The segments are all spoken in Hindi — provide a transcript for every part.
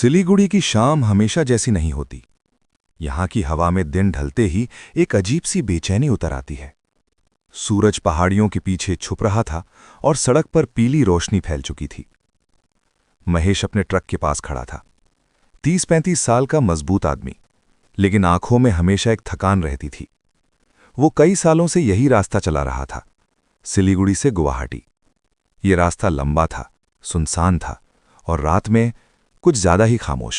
सिलीगुड़ी की शाम हमेशा जैसी नहीं होती। यहां की हवा में दिन ढलते ही एक अजीब सी बेचैनी उतर आती है। सूरज पहाड़ियों के पीछे छुप रहा था और सड़क पर पीली रोशनी फैल चुकी थी। महेश अपने ट्रक के पास खड़ा था। 30-35 साल का मजबूत आदमी, लेकिन आंखों में हमेशा एक थकान रहती थी। वो कई सालों से यही रास्ता चला रहा था, सिलीगुड़ी से गुवाहाटी। ये रास्ता लंबा था, सुनसान था और रात में कुछ ज्यादा ही खामोश।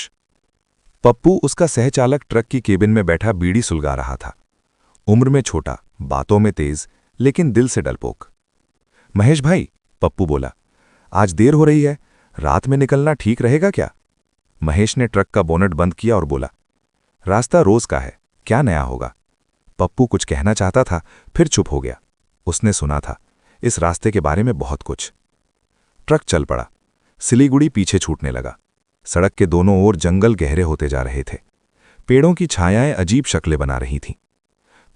पप्पू, उसका सहचालक, ट्रक की केबिन में बैठा बीड़ी सुलगा रहा था। उम्र में छोटा, बातों में तेज, लेकिन दिल से डरपोक। महेश भाई, पप्पू बोला, आज देर हो रही है, रात में निकलना ठीक रहेगा क्या? महेश ने ट्रक का बोनट बंद किया और बोला, रास्ता रोज का है, क्या नया होगा? पप्पू कुछ कहना चाहता था, फिर चुप हो गया। उसने सुना था इस रास्ते के बारे में बहुत कुछ। ट्रक चल पड़ा। सिलीगुड़ी पीछे छूटने लगा। सड़क के दोनों ओर जंगल गहरे होते जा रहे थे। पेड़ों की छायाएं अजीब शक्लें बना रही थीं।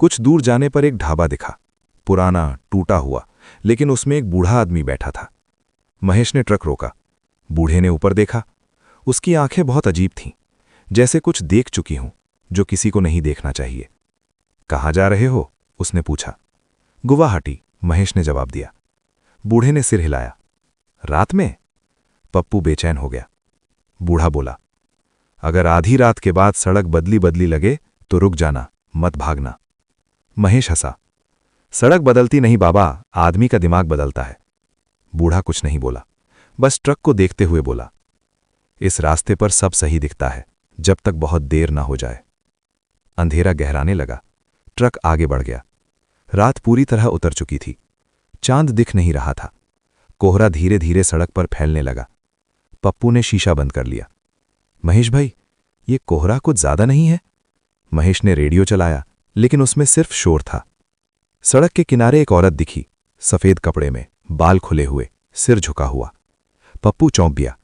कुछ दूर जाने पर एक ढाबा दिखा, पुराना, टूटा हुआ, लेकिन उसमें एक बूढ़ा आदमी बैठा था। महेश ने ट्रक रोका। बूढ़े ने ऊपर देखा। उसकी आंखें बहुत अजीब थीं, जैसे कुछ देख चुकी हूं जो किसी को नहीं देखना चाहिए। कहाँ जा रहे हो? उसने पूछा। गुवाहाटी, महेश ने जवाब दिया। बूढ़े ने सिर हिलाया। रात में? पप्पू बेचैन हो गया। बूढ़ा बोला, अगर आधी रात के बाद सड़क बदली बदली लगे तो रुक जाना, मत भागना। महेश हंसा। सड़क बदलती नहीं बाबा, आदमी का दिमाग बदलता है। बूढ़ा कुछ नहीं बोला, बस ट्रक को देखते हुए बोला, इस रास्ते पर सब सही दिखता है जब तक बहुत देर ना हो जाए। अंधेरा गहराने लगा। ट्रक आगे बढ़ गया। रात पूरी तरह उतर चुकी थी। चांद दिख नहीं रहा था। कोहरा धीरे धीरे सड़क पर फैलने लगा। पप्पू ने शीशा बंद कर लिया। महेश भाई, ये कोहरा कुछ ज्यादा नहीं है? महेश ने रेडियो चलाया, लेकिन उसमें सिर्फ शोर था। सड़क के किनारे एक औरत दिखी, सफेद कपड़े में, बाल खुले हुए, सिर झुका हुआ। पप्पू चौंक गया।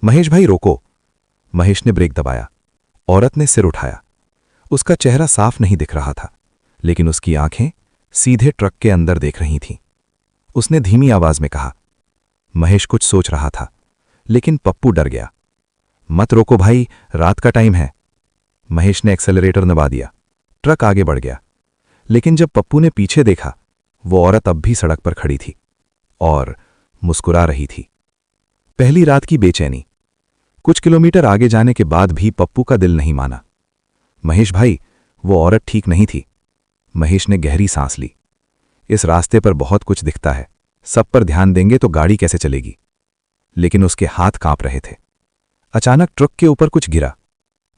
महेश भाई रोको। महेश ने ब्रेक दबाया। औरत ने सिर उठाया। उसका चेहरा साफ नहीं दिख रहा था, लेकिन उसकी आंखें सीधे ट्रक के अंदर देख रही थीं। उसने धीमी आवाज में कहा। महेश कुछ सोच रहा था, लेकिन पप्पू डर गया। मत रोको भाई, रात का टाइम है। महेश ने एक्सेलरेटर दबा दिया। ट्रक आगे बढ़ गया, लेकिन जब पप्पू ने पीछे देखा, वो औरत अब भी सड़क पर खड़ी थी और मुस्कुरा रही थी। पहली रात की बेचैनी। कुछ किलोमीटर आगे जाने के बाद भी पप्पू का दिल नहीं माना। महेश भाई, वो औरत ठीक नहीं थी। महेश ने गहरी सांस ली। इस रास्ते पर बहुत कुछ दिखता है, सब पर ध्यान देंगे तो गाड़ी कैसे चलेगी? लेकिन उसके हाथ कांप रहे थे। अचानक ट्रक के ऊपर कुछ गिरा।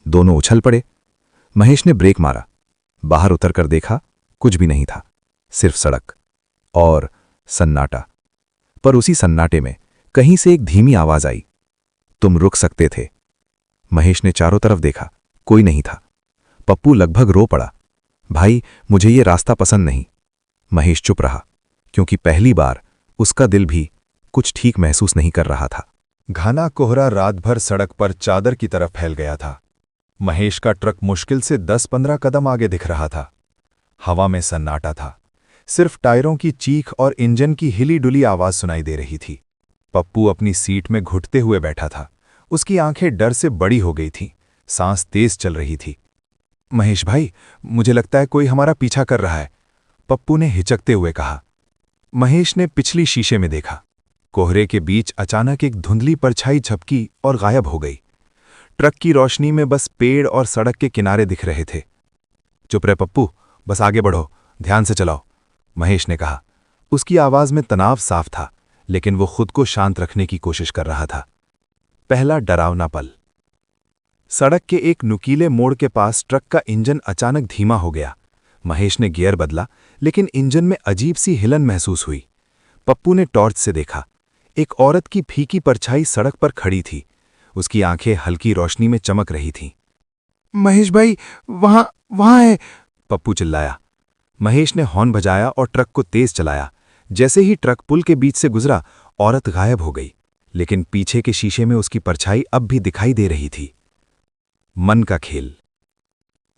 दोनों उछल पड़े। महेश ने ब्रेक मारा। बाहर उतरकर देखा, कुछ भी नहीं था, सिर्फ सड़क और सन्नाटा। पर उसी सन्नाटे में कहीं से एक धीमी आवाज आई, तुम रुक सकते थे। महेश ने चारों तरफ देखा, कोई नहीं था। पप्पू लगभग रो पड़ा। भाई, मुझे ये रास्ता पसंद नहीं। महेश चुप रहा, क्योंकि पहली बार उसका दिल भी कुछ ठीक महसूस नहीं कर रहा था। घना कोहरा रात भर सड़क पर चादर की तरफ फैल गया था। महेश का ट्रक मुश्किल से 10-15 कदम आगे दिख रहा था। हवा में सन्नाटा था, सिर्फ टायरों की चीख और इंजन की हिली डुली आवाज सुनाई दे रही थी। पप्पू अपनी सीट में घुटते हुए बैठा था। उसकी आंखें डर से बड़ी हो गई थीं, सांस तेज चल रही थी। महेश भाई, मुझे लगता है कोई हमारा पीछा कर रहा है, पप्पू ने हिचकते हुए कहा। महेश ने पिछली शीशे में देखा। कोहरे के बीच अचानक एक धुंधली परछाई झपकी और गायब हो गई। ट्रक की रोशनी में बस पेड़ और सड़क के किनारे दिख रहे थे। चुप रहे पप्पू, बस आगे बढ़ो, ध्यान से चलाओ, महेश ने कहा। उसकी आवाज में तनाव साफ था, लेकिन वो खुद को शांत रखने की कोशिश कर रहा था। पहला डरावना पल। सड़क के एक नुकीले मोड़ के पास ट्रक का इंजन अचानक धीमा हो गया। महेश ने गियर बदला, लेकिन इंजन में अजीब सी हिलन महसूस हुई। पप्पू ने टॉर्च से देखा। एक औरत की फीकी परछाई सड़क पर खड़ी थी। उसकी आंखें हल्की रोशनी में चमक रही थीं। महेश भाई, वहां है, पप्पू चिल्लाया। महेश ने हॉर्न बजाया और ट्रक को तेज चलाया। जैसे ही ट्रक पुल के बीच से गुजरा, औरत गायब हो गई, लेकिन पीछे के शीशे में उसकी परछाई अब भी दिखाई दे रही थी। मन का खेल।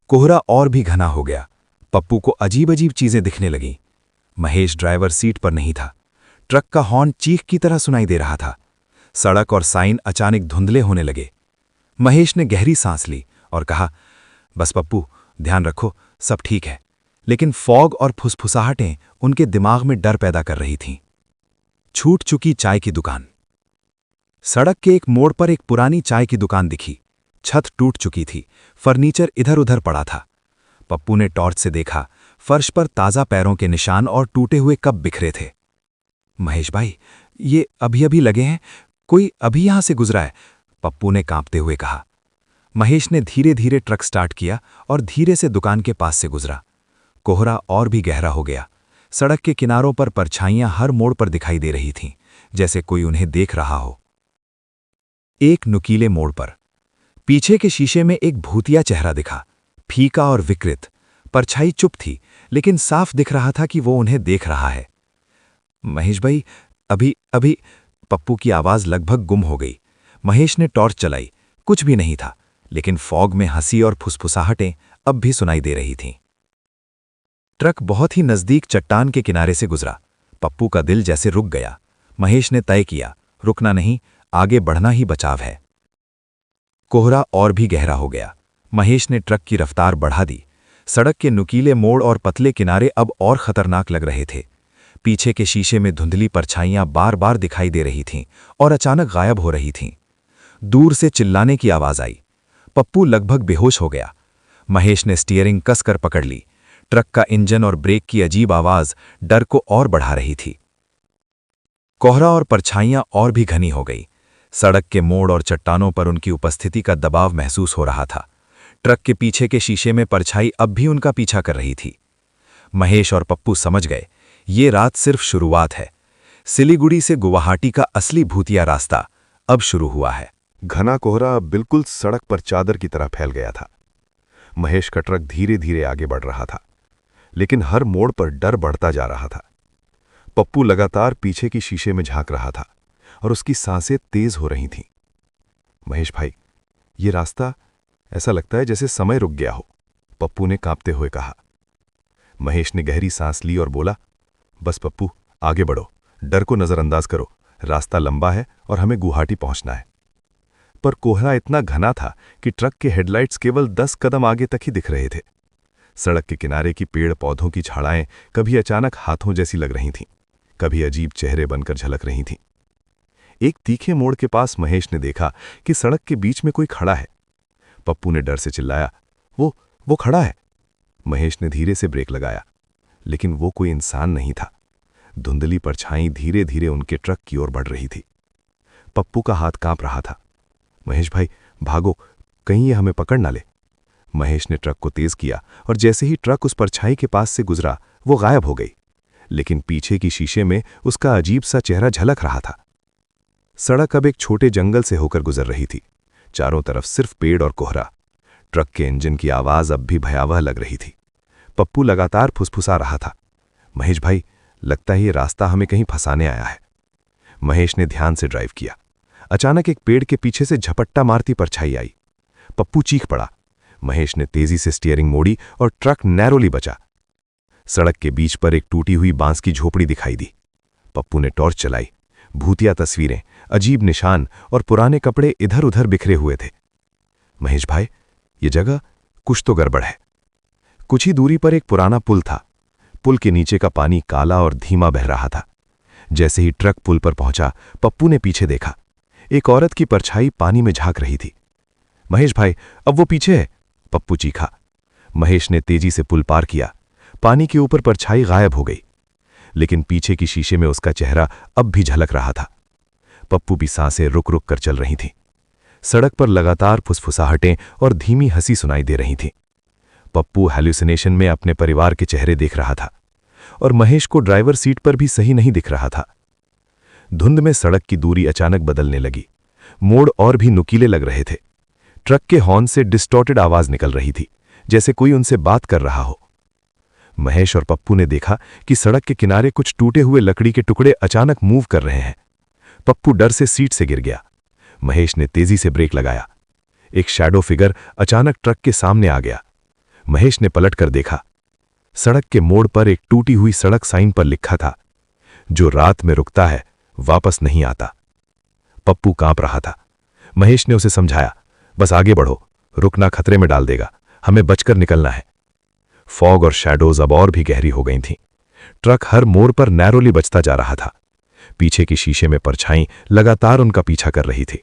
कोहरा और भी घना हो गया। पप्पू को अजीब अजीब चीजें दिखने लगीं। महेश ड्राइवर सीट पर नहीं था। ट्रक का हॉर्न चीख की तरह सुनाई दे रहा था। सड़क और साइन अचानक धुंधले होने लगे। महेश ने गहरी सांस ली और कहा, बस पप्पू, ध्यान रखो, सब ठीक है। लेकिन फॉग और फुसफुसाहटें उनके दिमाग में डर पैदा कर रही थीं। छूट चुकी चाय की दुकान। सड़क के एक मोड़ पर एक पुरानी चाय की दुकान दिखी। छत टूट चुकी थी, फर्नीचर इधर उधर पड़ा था। पप्पू ने टॉर्च से देखा, फर्श पर ताज़ा पैरों के निशान और टूटे हुए कप बिखरे थे। महेश भाई, ये अभी अभी लगे हैं, कोई अभी यहां से गुजरा है, पप्पू ने कांपते हुए कहा। महेश ने धीरे धीरे ट्रक स्टार्ट किया और धीरे से दुकान के पास से गुजरा। कोहरा और भी गहरा हो गया। सड़क के किनारों पर परछाइयां हर मोड़ पर दिखाई दे रही थीं, जैसे कोई उन्हें देख रहा हो। एक नुकीले मोड़ पर पीछे के शीशे में एक भूतिया चेहरा दिखा, फीका और विकृत। परछाई चुप थी, लेकिन साफ दिख रहा था कि वो उन्हें देख रहा है। महेश भाई, अभी अभी, पप्पू की आवाज लगभग गुम हो गई। महेश ने टॉर्च चलाई, कुछ भी नहीं था, लेकिन फॉग में हंसी और फुसफुसाहटें अब भी सुनाई दे रही थीं। ट्रक बहुत ही नजदीक चट्टान के किनारे से गुजरा। पप्पू का दिल जैसे रुक गया। महेश ने तय किया, रुकना नहीं, आगे बढ़ना ही बचाव है। कोहरा और भी गहरा हो गया। महेश ने ट्रक की रफ्तार बढ़ा दी। सड़क के नुकीले मोड़ और पतले किनारे अब और खतरनाक लग रहे थे। पीछे के शीशे में धुंधली परछाइयां बार बार दिखाई दे रही थीं और अचानक गायब हो रही थीं। दूर से चिल्लाने की आवाज आई। पप्पू लगभग बेहोश हो गया। महेश ने स्टीयरिंग कसकर पकड़ ली। ट्रक का इंजन और ब्रेक की अजीब आवाज डर को और बढ़ा रही थी। कोहरा और परछाइयां और भी घनी हो गई। सड़क के मोड़ और चट्टानों पर उनकी उपस्थिति का दबाव महसूस हो रहा था। ट्रक के पीछे के शीशे में परछाई अब भी उनका पीछा कर रही थी। महेश और पप्पू समझ गए, ये रात सिर्फ शुरुआत है। सिलीगुड़ी से गुवाहाटी का असली भूतिया रास्ता अब शुरू हुआ है। घना कोहरा बिल्कुल सड़क पर चादर की तरह फैल गया था। महेश का ट्रक धीरे धीरे आगे बढ़ रहा था, लेकिन हर मोड़ पर डर बढ़ता जा रहा था। पप्पू लगातार पीछे की शीशे में झांक रहा था और उसकी सांसें तेज हो रही थीं। महेश भाई, ये रास्ता ऐसा लगता है जैसे समय रुक गया हो, पप्पू ने कांपते हुए कहा। महेश ने गहरी सांस ली और बोला, बस पप्पू, आगे बढ़ो, डर को नजरअंदाज करो, रास्ता लंबा है और हमें गुवाहाटी पहुंचना है। पर कोहरा इतना घना था कि ट्रक के हेडलाइट्स केवल 10 कदम आगे तक ही दिख रहे थे। सड़क के किनारे की पेड़ पौधों की झाड़ाएं कभी अचानक हाथों जैसी लग रही थीं, कभी अजीब चेहरे बनकर झलक रही थीं। एक तीखे मोड़ के पास महेश ने देखा कि सड़क के बीच में कोई खड़ा है। पप्पू ने डर से चिल्लाया, वो खड़ा है। महेश ने धीरे से ब्रेक लगाया, लेकिन वो कोई इंसान नहीं था। धुंधली परछाई धीरे धीरे उनके ट्रक की ओर बढ़ रही थी। पप्पू का हाथ कांप रहा था। महेश भाई, भागो, कहीं ये हमें पकड़ ना ले। महेश ने ट्रक को तेज किया और जैसे ही ट्रक उस परछाई के पास से गुजरा, वो गायब हो गई, लेकिन पीछे की शीशे में उसका अजीब सा चेहरा झलक रहा था। सड़क अब एक छोटे जंगल से होकर गुजर रही थी। चारों तरफ सिर्फ पेड़ और कोहरा। ट्रक के इंजन की आवाज अब भी भयावह लग रही थी। पप्पू लगातार फुसफुसा रहा था, महेश भाई, लगता है ये रास्ता हमें कहीं फंसाने आया है। महेश ने ध्यान से ड्राइव किया। अचानक एक पेड़ के पीछे से झपट्टा मारती परछाई आई। पप्पू चीख पड़ा। महेश ने तेजी से स्टीयरिंग मोड़ी और ट्रक नैरोली बचा। सड़क के बीच पर एक टूटी हुई बांस की झोपड़ी दिखाई दी। पप्पू ने टॉर्च चलाई। भूतिया तस्वीरें, अजीब निशान और पुराने कपड़े इधर उधर बिखरे हुए थे। महेश भाई, ये जगह कुछ तो गड़बड़ है। कुछ ही दूरी पर एक पुराना पुल था। पुल के नीचे का पानी काला और धीमा बह रहा था। जैसे ही ट्रक पुल पर पहुंचा, पप्पू ने पीछे देखा। एक औरत की परछाई पानी में झांक रही थी। महेश भाई, अब वो पीछे है, पप्पू चीखा। महेश ने तेजी से पुल पार किया। पानी के ऊपर परछाई गायब हो गई, लेकिन पीछे की शीशे में उसका चेहरा अब भी झलक रहा था। पप्पू की सांसें रुक रुक कर चल रही थीं। सड़क पर लगातार फुसफुसाहटें और धीमी हंसी सुनाई दे रही थीं। पप्पू हैल्यूसिनेशन में अपने परिवार के चेहरे देख रहा था और महेश को ड्राइवर सीट पर भी सही नहीं दिख रहा था। धुंध में सड़क की दूरी अचानक बदलने लगी। मोड़ और भी नुकीले लग रहे थे। ट्रक के हॉर्न से डिस्टॉर्टेड आवाज निकल रही थी, जैसे कोई उनसे बात कर रहा हो। महेश और पप्पू ने देखा कि सड़क के किनारे कुछ टूटे हुए लकड़ी के टुकड़े अचानक मूव कर रहे हैं। पप्पू डर से सीट से गिर गया। महेश ने तेजी से ब्रेक लगाया। एक शैडो फिगर अचानक ट्रक के सामने आ गया। महेश ने पलट कर देखा। सड़क के मोड़ पर एक टूटी हुई सड़क साइन पर लिखा था, जो रात में रुकता है वापस नहीं आता। पप्पू कांप रहा था। महेश ने उसे समझाया, बस आगे बढ़ो, रुकना खतरे में डाल देगा, हमें बचकर निकलना है। फॉग और शैडोज अब और भी गहरी हो गई थीं। ट्रक हर मोड़ पर नैरोली बचता जा रहा था। पीछे की शीशे में परछाई लगातार उनका पीछा कर रही थी।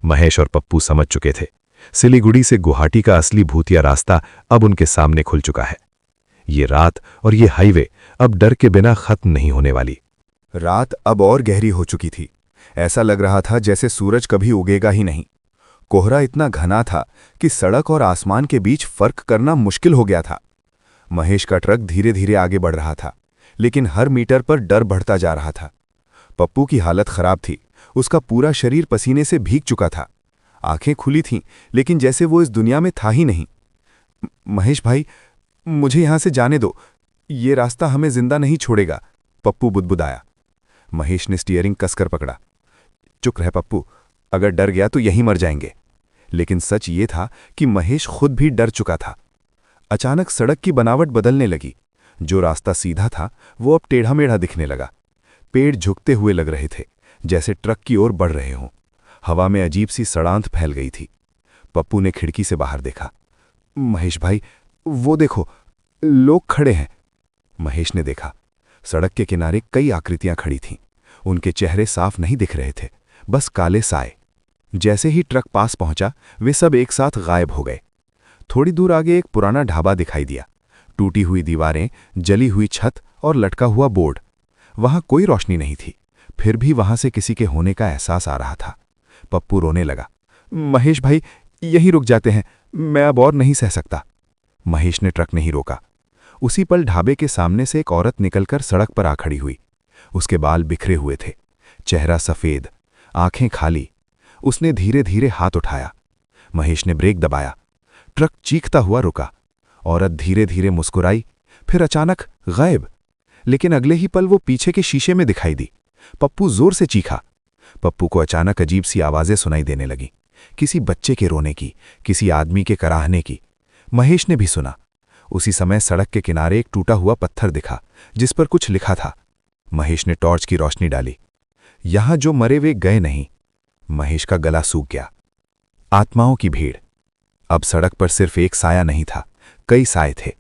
महेश और पप्पू समझ चुके थे, सिलीगुड़ी से गुवाहाटी का असली भूतिया रास्ता अब उनके सामने खुल चुका है। ये रात और ये हाईवे अब डर के बिना खत्म नहीं होने वाली। रात अब और गहरी हो चुकी थी। ऐसा लग रहा था जैसे सूरज कभी उगेगा ही नहीं। कोहरा इतना घना था कि सड़क और आसमान के बीच फर्क करना मुश्किल हो गया था। महेश का ट्रक धीरे धीरे आगे बढ़ रहा था, लेकिन हर मीटर पर डर बढ़ता जा रहा था। पप्पू की हालत खराब थी। उसका पूरा शरीर पसीने से भीग चुका था। आंखें खुली थीं, लेकिन जैसे वो इस दुनिया में था ही नहीं। महेश भाई, मुझे यहां से जाने दो, ये रास्ता हमें जिंदा नहीं छोड़ेगा, पप्पू बुदबुदाया। महेश ने स्टीयरिंग कसकर पकड़ा। चुप रह पप्पू, अगर डर गया तो यहीं मर जाएंगे। लेकिन सच ये था कि महेश खुद भी डर चुका था। अचानक सड़क की बनावट बदलने लगी। जो रास्ता सीधा था वो अब टेढ़ा मेढ़ा दिखने लगा। पेड़ झुकते हुए लग रहे थे, जैसे ट्रक की ओर बढ़ रहे हों। हवा में अजीब सी सड़ांत फैल गई थी। पप्पू ने खिड़की से बाहर देखा। महेश भाई, वो देखो, लोग खड़े हैं। महेश ने देखा, सड़क के किनारे कई आकृतियां खड़ी थीं। उनके चेहरे साफ नहीं दिख रहे थे, बस काले साए। जैसे ही ट्रक पास पहुंचा, वे सब एक साथ गायब हो गए। थोड़ी दूर आगे एक पुराना ढाबा दिखाई दिया। टूटी हुई दीवारें, जली हुई छत और लटका हुआ बोर्ड। वहां कोई रोशनी नहीं थी, फिर भी वहां से किसी के होने का एहसास आ रहा था। पप्पू रोने लगा। महेश भाई, यहीं रुक जाते हैं, मैं अब और नहीं सह सकता। महेश ने ट्रक नहीं रोका। उसी पल ढाबे के सामने से एक औरत निकलकर सड़क पर आ खड़ी हुई। उसके बाल बिखरे हुए थे, चेहरा सफेद, आंखें खाली। उसने धीरे धीरे हाथ उठाया। महेश ने ब्रेक दबाया। ट्रक चीखता हुआ रुका। औरत धीरे धीरे मुस्कुराई, फिर अचानक गायब। लेकिन अगले ही पल वो पीछे के शीशे में दिखाई दी। पप्पू जोर से चीखा। पप्पू को अचानक अजीब सी आवाजें सुनाई देने लगी, किसी बच्चे के रोने की, किसी आदमी के कराहने की। महेश ने भी सुना। उसी समय सड़क के किनारे एक टूटा हुआ पत्थर दिखा, जिस पर कुछ लिखा था। महेश ने टॉर्च की रोशनी डाली। यहां जो मरे वे गए नहीं। महेश का गला सूख गया। आत्माओं की भीड़। अब सड़क पर सिर्फ एक साया नहीं था, कई साए थे।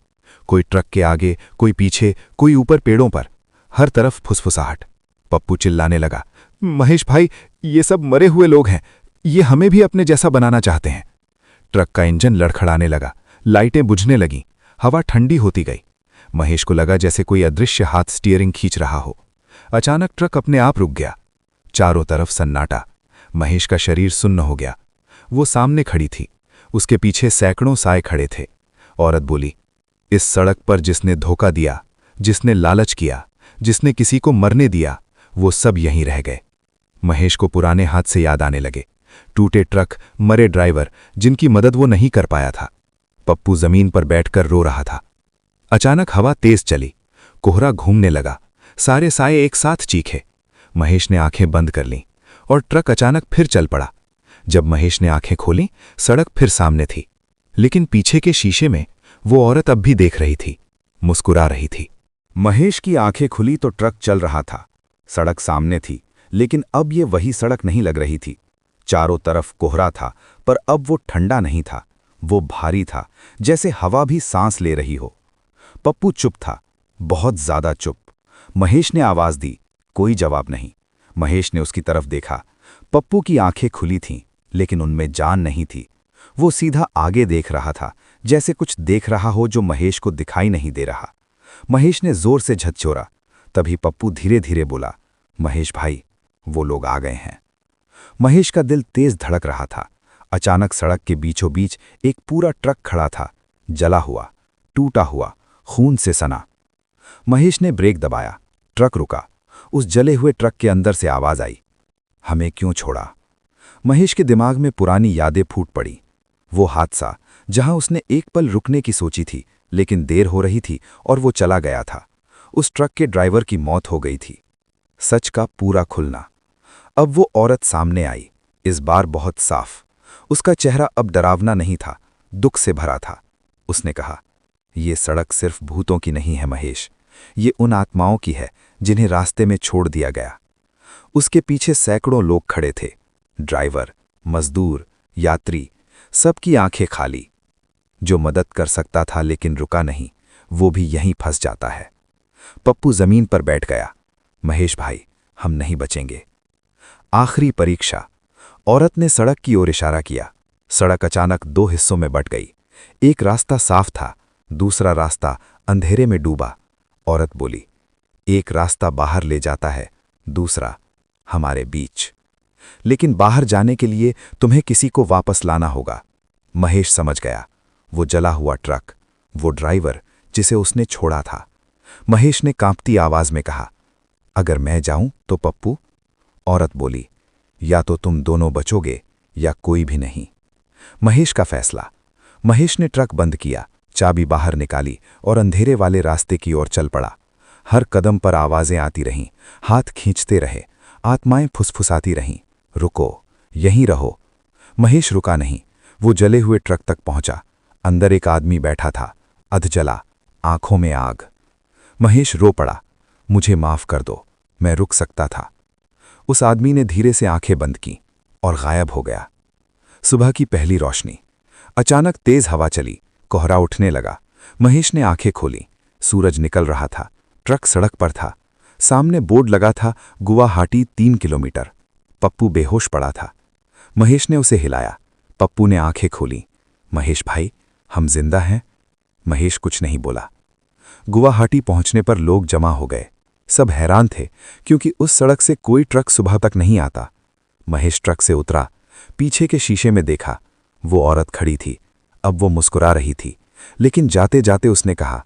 कोई ट्रक के आगे, कोई पीछे, कोई ऊपर पेड़ों पर। हर तरफ फुसफुसाहट। पप्पू चिल्लाने लगा, महेश भाई, ये सब मरे हुए लोग हैं, ये हमें भी अपने जैसा बनाना चाहते हैं। ट्रक का इंजन लड़खड़ाने लगा, लाइटें बुझने लगीं, हवा ठंडी होती गई। महेश को लगा जैसे कोई अदृश्य हाथ स्टीयरिंग खींच रहा हो। अचानक ट्रक अपने आप रुक गया। चारों तरफ सन्नाटा। महेश का शरीर सुन्न हो गया। वो सामने खड़ी थी, उसके पीछे सैकड़ों साए खड़े थे। औरत बोली, इस सड़क पर जिसने धोखा दिया, जिसने लालच किया, जिसने किसी को मरने दिया, वो सब यहीं रह गए। महेश को पुराने हादसे याद आने लगे। टूटे ट्रक, मरे ड्राइवर, जिनकी मदद वो नहीं कर पाया था। पप्पू जमीन पर बैठकर रो रहा था। अचानक हवा तेज चली, कोहरा घूमने लगा, सारे साए एक साथ चीखे। महेश ने आंखें बंद कर लीं और ट्रक अचानक फिर चल पड़ा। जब महेश ने आंखें खोलीं, सड़क फिर सामने थी, लेकिन पीछे के शीशे में वो औरत अब भी देख रही थी, मुस्कुरा रही थी। महेश की आंखें खुली तो ट्रक चल रहा था। सड़क सामने थी, लेकिन अब ये वही सड़क नहीं लग रही थी। चारों तरफ कोहरा था, पर अब वो ठंडा नहीं था, वो भारी था, जैसे हवा भी सांस ले रही हो। पप्पू चुप था, बहुत ज्यादा चुप। महेश ने आवाज दी, कोई जवाब नहीं। महेश ने उसकी तरफ देखा। पप्पू की आंखें खुली थीं, लेकिन उनमें जान नहीं थी। वो सीधा आगे देख रहा था, जैसे कुछ देख रहा हो जो महेश को दिखाई नहीं दे रहा। महेश ने जोर से झकझोरा। तभी पप्पू धीरे धीरे बोला, महेश भाई, वो लोग आ गए हैं। महेश का दिल तेज धड़क रहा था। अचानक सड़क के बीचों बीच एक पूरा ट्रक खड़ा था, जला हुआ, टूटा हुआ, खून से सना। महेश ने ब्रेक दबाया। ट्रक रुका। उस जले हुए ट्रक के अंदर से आवाज आई, हमें क्यों छोड़ा। महेश के दिमाग में पुरानी यादें फूट पड़ी। वो हादसा जहां उसने एक पल रुकने की सोची थी, लेकिन देर हो रही थी और वो चला गया था। उस ट्रक के ड्राइवर की मौत हो गई थी। सच का पूरा खुलना। अब वो औरत सामने आई, इस बार बहुत साफ। उसका चेहरा अब डरावना नहीं था, दुख से भरा था। उसने कहा, ये सड़क सिर्फ भूतों की नहीं है महेश, ये उन आत्माओं की है जिन्हें रास्ते में छोड़ दिया गया। उसके पीछे सैकड़ों लोग खड़े थे, ड्राइवर, मजदूर, यात्री, सबकी आंखें खाली। जो मदद कर सकता था लेकिन रुका नहीं, वो भी यहीं फंस जाता है। पप्पू जमीन पर बैठ गया। महेश भाई, हम नहीं बचेंगे। आखिरी परीक्षा। औरत ने सड़क की ओर इशारा किया। सड़क अचानक दो हिस्सों में बट गई। एक रास्ता साफ था, दूसरा रास्ता अंधेरे में डूबा। औरत बोली, एक रास्ता बाहर ले जाता है, दूसरा हमारे बीच। लेकिन बाहर जाने के लिए तुम्हें किसी को वापस लाना होगा। महेश समझ गया। वो जला हुआ ट्रक, वो ड्राइवर जिसे उसने छोड़ा था। महेश ने कांपती आवाज में कहा, अगर मैं जाऊं तो पप्पू? औरत बोली, या तो तुम दोनों बचोगे या कोई भी नहीं। महेश का फैसला। महेश ने ट्रक बंद किया, चाबी बाहर निकाली और अंधेरे वाले रास्ते की ओर चल पड़ा। हर कदम पर आवाजें आती रहीं, हाथ खींचते रहे, आत्माएं फुसफुसाती रहीं, रुको, यहीं रहो। महेश रुका नहीं। वो जले हुए ट्रक तक पहुंचा। अंदर एक आदमी बैठा था, अधजला, आंखों में आग। महेश रो पड़ा, मुझे माफ कर दो, मैं रुक सकता था। उस आदमी ने धीरे से आंखें बंद की और गायब हो गया। सुबह की पहली रोशनी। अचानक तेज हवा चली, कोहरा उठने लगा। महेश ने आंखें खोली। सूरज निकल रहा था, ट्रक सड़क पर था। सामने बोर्ड लगा था, गुवाहाटी 3 किलोमीटर। पप्पू बेहोश पड़ा था। महेश ने उसे हिलाया। पप्पू ने आंखें खोली। महेश भाई, हम जिंदा हैं? महेश कुछ नहीं बोला। गुवाहाटी पहुंचने पर लोग जमा हो गए। सब हैरान थे क्योंकि उस सड़क से कोई ट्रक सुबह तक नहीं आता। महेश ट्रक से उतरा, पीछे के शीशे में देखा। वो औरत खड़ी थी। अब वो मुस्कुरा रही थी, लेकिन जाते जाते उसने कहा,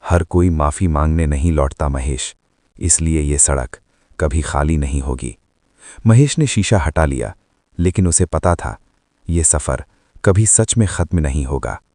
हर कोई माफी मांगने नहीं लौटता महेश, इसलिए ये सड़क कभी खाली नहीं होगी। महेश ने शीशा हटा लिया, लेकिन उसे पता था, ये सफर कभी सच में खत्म नहीं होगा।